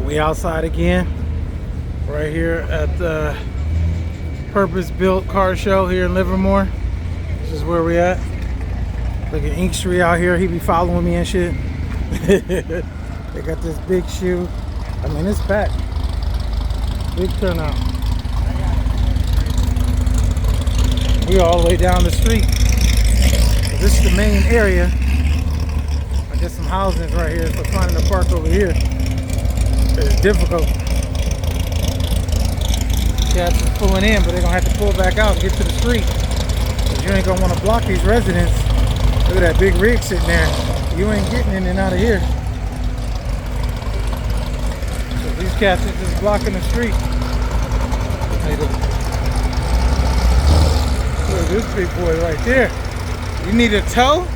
We outside again, right here at the purpose-built car show here in Livermore. This is where we at. Look at Ink Street out here. He be following me and shit. They got this big shoe. I mean, it's packed. Big turnout. We all the way down the street. So this is the main area. I guess some housings right here. So finding a park over here is difficult. Cats is pulling in, but they're gonna have to pull back out and get to the street. Cause you ain't gonna want to block these residents. Look at that big rig sitting there. You ain't getting in and out of here. So these cats are just blocking the street. Look at this big boy right there. You need a tow?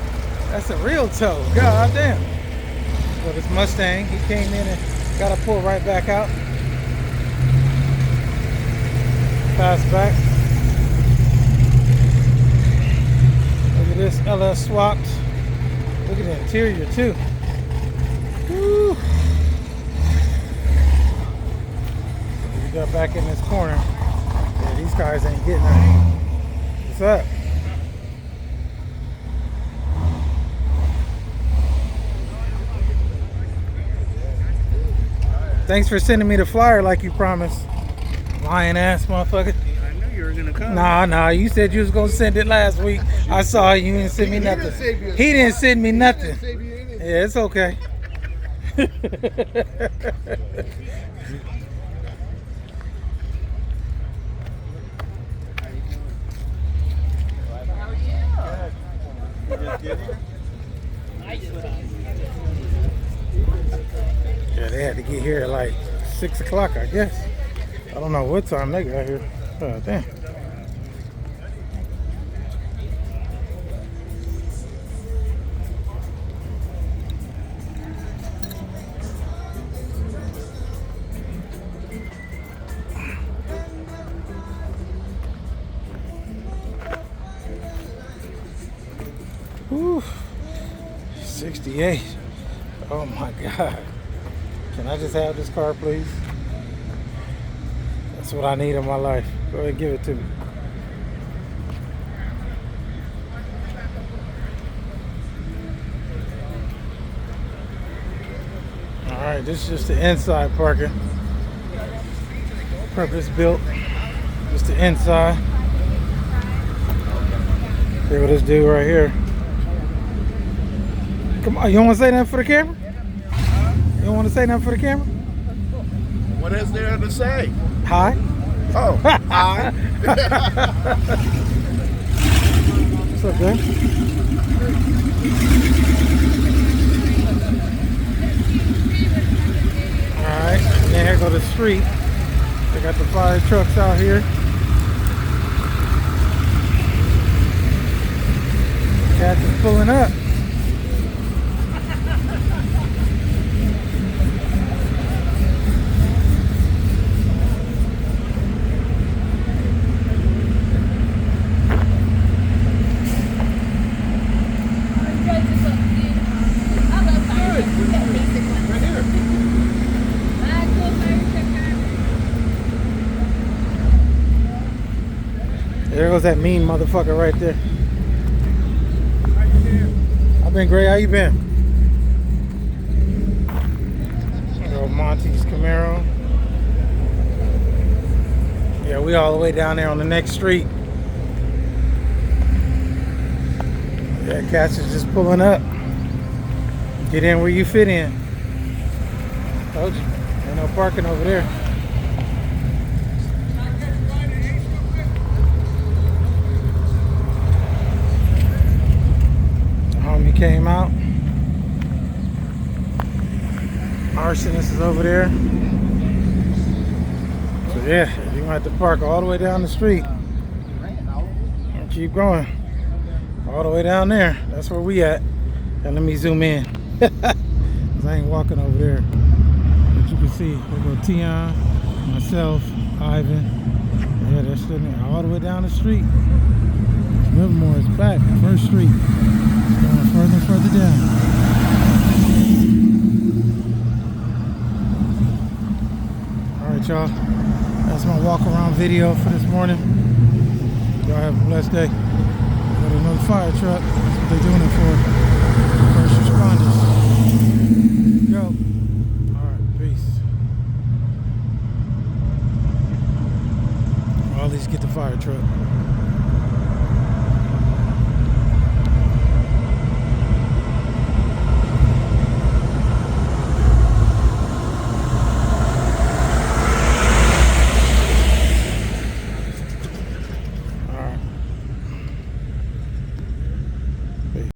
That's a real tow. God damn. So this Mustang, he came in and got to pull right back out. Pass back. Look at this LS swapped. Look at the interior too. Woo. We got back in this corner. Yeah, these guys ain't getting it. What's up? Thanks for sending me the flyer like you promised. Lying ass motherfucker. I knew you were gonna come. Nah, you said you was gonna send it last week. I saw you didn't send me nothing. He didn't send me nothing. Yeah, it's okay. Yeah, they had to get here at like 6 o'clock, I guess. I don't know what time they got here. Oh, damn. Whew. 68. Oh my God. Can I just have this car, please? That's what I need in my life. Go ahead and give it to me. Alright, this is just the inside parking. Purpose built. Just the inside. Look at this dude right here. Come on, you don't want to say nothing for the camera? You don't want to say nothing for the camera? What is there to say? Hi. Oh, hi. What's up, man? Alright, and then here go the street. They got the fire trucks out here. Cats is pulling up. There goes that mean motherfucker right there. I've been great. How you been? Girl Monty's Camaro. Yeah, we all the way down there on the next street. Yeah, cats is just pulling up. Get in where you fit in. Told you. Ain't no parking over there. Homie came out. Arsonist is over there. So yeah, you're gonna have to park all the way down the street. And keep going. All the way down there. That's where we at. And let me zoom in. Cause I ain't walking over there. But you can see, there go Tion, myself, Ivan. Yeah, they're sitting there all the way down the street. Livermore is back, first street. It's going further and further down. y'all. That's my walk around video for this morning. Y'all have a blessed day. Got another fire truck. That's what they're doing it for. First responders. Go. Alright, peace. All these get the fire truck.